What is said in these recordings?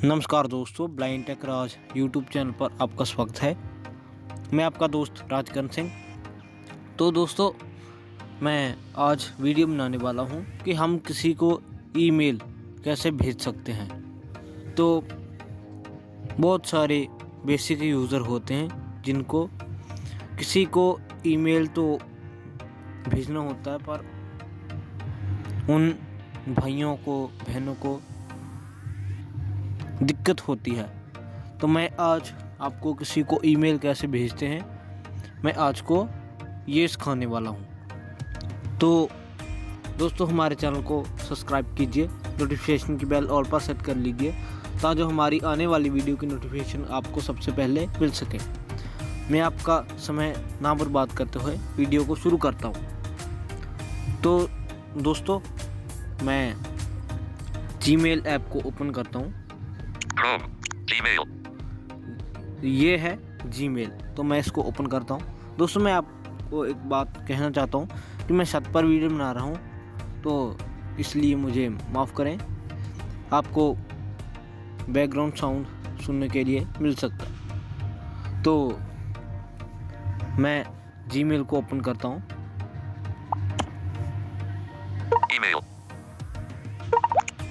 नमस्कार दोस्तों, blind take राज YouTube channel पर आपका स्वागत है। मैं आपका दोस्त राजकरण सिंह। तो दोस्तों, मैं आज वीडियो बनाने वाला हूं कि हम किसी को ईमेल कैसे भेज सकते हैं। तो बहुत सारे बेसिक यूज़र होते हैं जिनको किसी को ईमेल तो भेजना होता है, पर उन भाइयों को बहनों को दिक्कत होती है। तो मैं आज आपको किसी को ईमेल कैसे भेजते हैं, मैं आज को ये सिखाने वाला हूँ। तो दोस्तों, हमारे चैनल को सब्सक्राइब कीजिए, नोटिफिकेशन की बेल ऑल पर सेट कर लीजिए ताकि हमारी आने वाली वीडियो की नोटिफिकेशन आपको सबसे पहले मिल सके। मैं आपका समय ना बर्बाद करते हुए वीडियो को शुरू करता हूँ। तो दोस्तों, मैं जीमेल ऐप को ओपन करता हूँ। ये है जीमेल, तो मैं इसको ओपन करता हूँ। दोस्तों, मैं आपको एक बात कहना चाहता हूँ कि मैं छत पर वीडियो बना रहा हूँ, तो इसलिए मुझे माफ़ करें। आपको बैकग्राउंड साउंड सुनने के लिए मिल सकता। तो मैं जीमेल को ओपन करता हूँ। Email.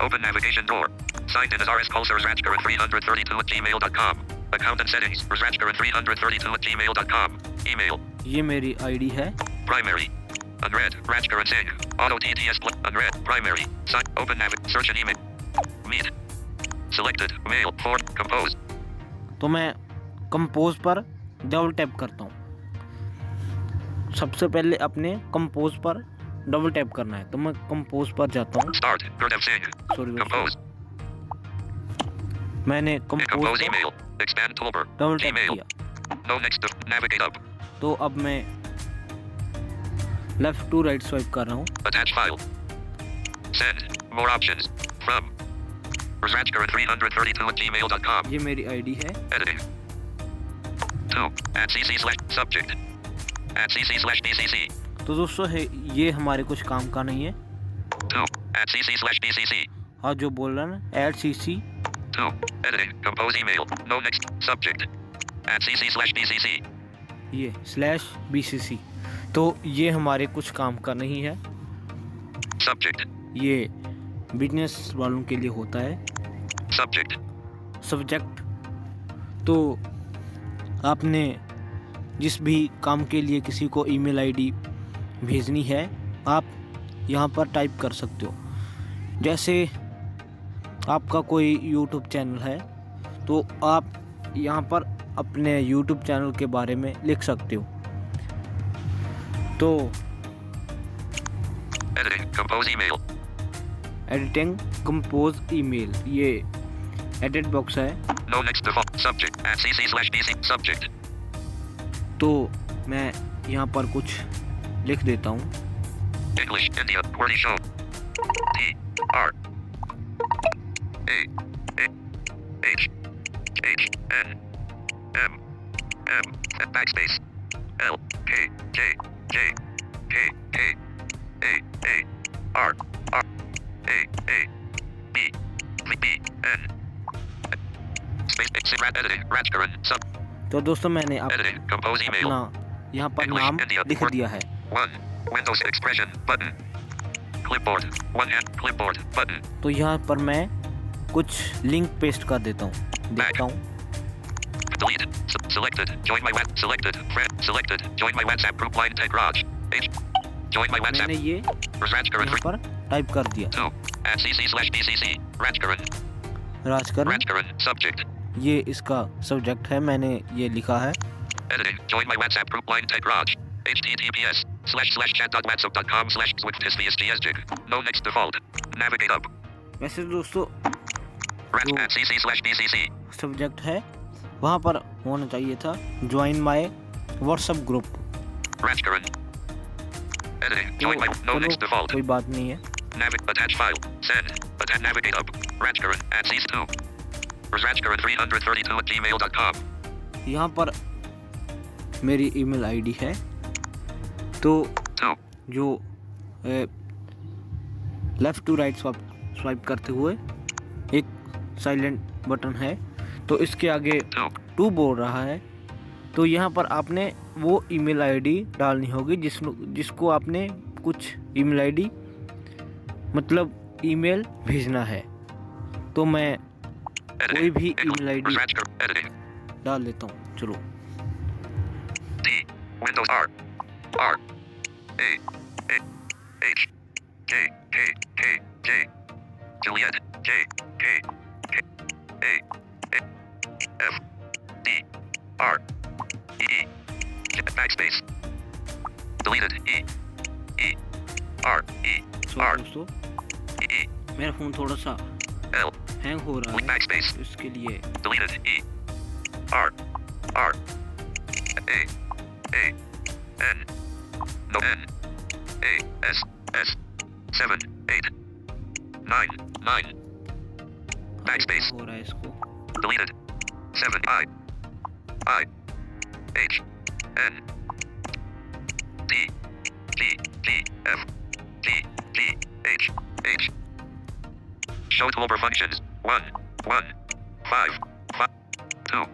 Open navigation door. Signed in as RS Pulsar Rajkaran332@gmail.com. Account and settings. Rajkaran332@gmail.com. Email. ये मेरी आईडी है। Primary. Unread. Rajkaran Singh. Auto TTS. Unread. Primary. Sign. Open Search and email. Meet. Selected. Mail. For. Compose. तो मैं compose पर double tap करता हूँ। सबसे पहले अपने कंपोज पर डबल टैप करना है, तो मैं कंपोज पर जाता हूँ। Start. Gurdev Singh. Sorry, Compose. मैंने Compose compose email. Expand toolbar. Double tap Gmail. किया। No next. Navigate up. तो अब मैं लेफ्ट टू राइट स्वाइप कर रहा हूँ। Attach file. Send. More options. From. Rajkaran332@gmail.com. ये मेरी आईडी है। Editing. 2. @cc/subject. @cc/dcc. तो दोस्तों, है ये हमारे कुछ काम का नहीं है। 2. @cc/dcc. हाँ, जो बोल रहा है ना, @cc। 2. Editing. Compose email. No next. Subject. @cc/dcc. ये /bcc। तो ये हमारे कुछ काम का नहीं है। Subject. ये बिजनेस वालों के लिए होता है। Subject. सब्जेक्ट, तो आपने जिस भी काम के लिए किसी को ईमेल आईडी भेजनी है, आप यहाँ पर टाइप कर सकते हो। जैसे आपका कोई यूट्यूब चैनल है, तो आप यहाँ पर अपने यूट्यूब चैनल के बारे में लिख सकते हो। तो Editing. Compose email. Editing compose email, ये एडिट बॉक्स है। No next default. Subject. @cc/dc. Subject. तो मैं यहाँ पर कुछ लिख देता हूँ। English. India. Wordy show. T. R. A. A. H. H. N. M. M. Backspace. L. K. J. J. K. K. A. A. R. R. A. A. B. B. B. N. Space. Editing. Rajkaran. Sub. तो दोस्तों, मैंने Editing. Compose email. अपना यहाँ पर English, नाम India, लिख Word. दिया है। 1. Windows expression button. Clipboard. One hand. Clipboard button. तो यहाँ पर मैं कुछ लिंक पेस्ट कर देता हूँ, देखता हूँ। Deleted. Selected. Join my WhatsApp. Selected. Friend. Selected. Join my WhatsApp group line. Tech Raj. H. Join my WhatsApp. मैंने ये Rajkaran. यहाँ पर टाइप कर दिया। 2. @cc/dcc. Rajkaran. Rajkaran, Rajkaran. Subject. ये इसका सब्जेक्ट है, मैंने ये लिखा है। Editing. Join my WhatsApp group line. Tech Raj. https://chat.whatsapp.com/swiftSVSGSjig. No next default. Navigate up. वैसे दोस्तों, जो @cc/dcc. सब्जेक्ट है वहाँ पर होना चाहिए था join my WhatsApp group. Rajkaran. Editing. तो Join my. No next चलो, default. कोई बात नहीं है। Attach file. Send. Attach. Navigate up. Rajkaran. @cc2. Rajkaran332@gmail.com. यहाँ पर मेरी ईमेल आईडी है। तो 2. जो लेफ़्ट टू राइट स्वाइप करते हुए एक साइलेंट बटन है तो इसके आगे 2 बोल रहा है, तो यहाँ पर आपने वो ईमेल आईडी डालनी होगी जिसको आपने कुछ ईमेल आईडी मतलब ईमेल भेजना है। तो मैं कोई भी ईमेल आईडी डाल लेता हूँ। चलो Windows R A H K Juliet K A F D R E backspace deleted E R E R दोस्तों E मेरा फ़ोन थोड़ा सा L हैंग हो रहा है, backspace इसके लिए deleted E R R A N no N A S S 7 8 9 9 backspace हो रहा है इसको। deleted 7 I H N D G G F G G H H show toolbar functions 1 1 5 5 2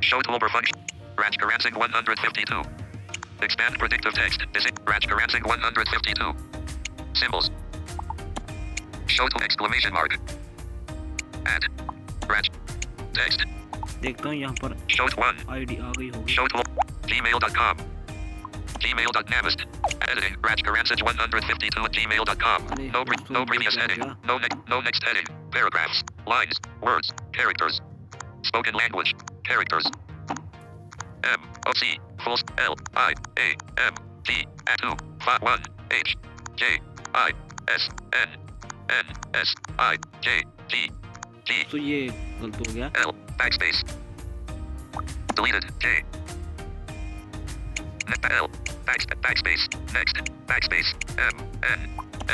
show toolbar function Raj Karansing 152 expand predictive text Raj Karansing 152 symbols show to exclamation mark add Raj text देखता हूँ यहाँ पर show to 1 ID आ गई होगी। show to gmail.com gmail.navist editing Raj Karansing 152 at gmail.com no previous heading no next heading paragraphs lines words characters spoken language characters M O C full L I A M G 2 5 1 H J I S N N S I J G G तो ये गलत हो गया। L backspace deleted J L backspace next backspace M N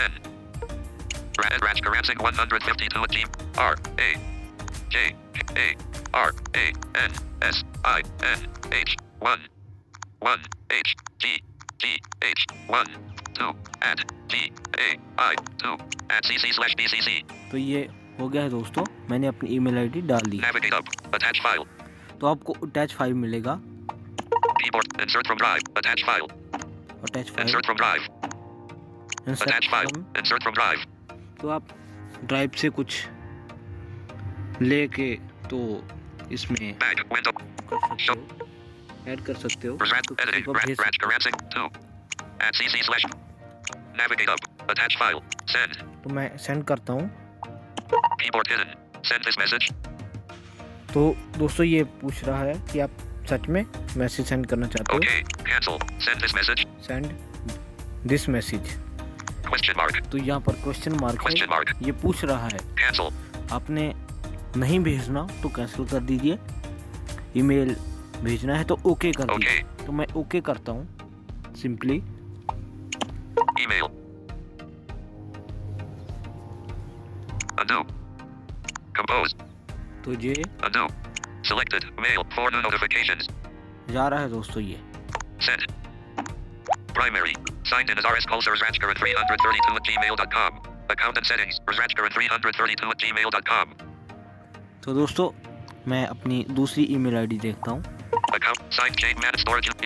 N Raj Karansing 152 G R A J A R A N S I N H 1 1 H G G H 1 2 at G A I 2 at CC/BCC तो ये हो गया है दोस्तों, मैंने अपनी email ID डाल दी। navigate up attach file तो आपको अटैच फाइल मिलेगा। keyboard insert from drive attach file attach file insert from drive attach file insert from drive तो आप ड्राइव से कुछ लेके तो इसमें back window कर सकते हो, ऐड कर सकते हो, तो किसी editing को भेज Raj सकते Karansing 2 at CC/ navigate up attach file send हो। तो मैं सेंड करता हूँ। keyboard hidden send this message तो दोस्तों ये पूछ रहा है कि आप सच में मैसेज सेंड करना चाहते हो। okay cancel send this message send this message, question mark तो यहाँ पर क्वेश्चन मार्क question है, mark ये पूछ रहा है cancel आपने नहीं भेजना तो कैंसिल कर दीजिए, ईमेल भेजना है तो ओके कर दीजिए। okay तो मैं ओके करता हूँ सिंपली। email undo compose तो ये undo selected mail for new notifications जा रहा है दोस्तों। ये send primary signed in as RS Culsers Rajkaran 332 at gmail.com account and settings Rajkaran 332 at gmail.com तो दोस्तों मैं अपनी दूसरी ईमेल आईडी देखता हूँ। account signed Jane Manage storage use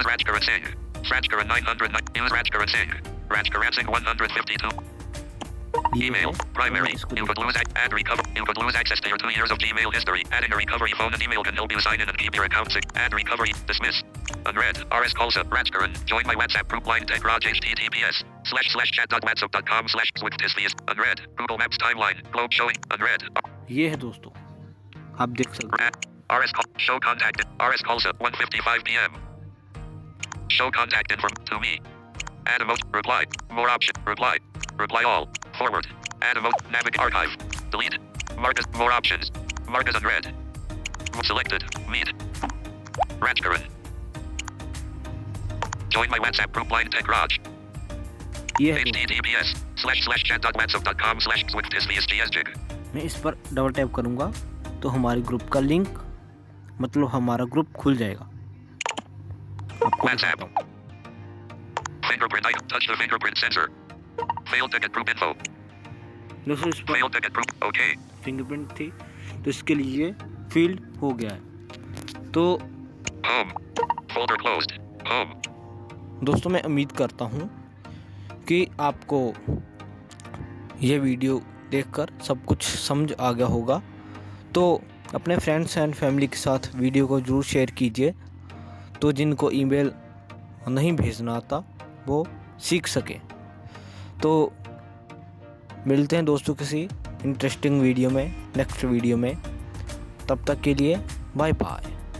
Rajkaran Singh Rajkaran 909 use Rajkaran Singh Rajkaran Singh 152 email primary you could lose access to your 2 years of Gmail history adding a recovery phone and email can help you sign in and keep your account safe add recovery dismiss unread RS Kulsa Rajkaran join my WhatsApp group line tech Raj https://chat.whatsapp.com/swifthisvias unread Google Maps timeline globe showing unread ये है दोस्तों, आप देख सकते हैं। RS show contact RS Kulsa 1:55 p.m. show contact info to me add emoji reply more option reply all forward add emoji navigate archive delete mark as more options mark as unread selected meet Rajkaran join my WhatsApp group line tech Raj ये है https://chat.whatsapp.com/swifthisvias मैं इस पर double tap करूँगा तो हमारे group का link मतलब हमारा ग्रुप खुल जाएगा। आपको WhatsApp fingerprint icon touch the fingerprint sensor failed to get group info दोस्तों इस पर Failed ticket proof. Okay. Fingerprint थी, तो इसके लिए फील्ड हो गया है। तो Home. Folder closed. Home. दोस्तों मैं उम्मीद करता हूँ कि आपको ये वीडियो देखकर सब कुछ समझ आ गया होगा। तो अपने फ्रेंड्स एंड फैमिली के साथ वीडियो को ज़रूर शेयर कीजिए, तो जिनको ईमेल नहीं भेजना आता वो सीख सके। तो मिलते हैं दोस्तों किसी इंटरेस्टिंग वीडियो में, नेक्स्ट वीडियो में। तब तक के लिए बाय बाय।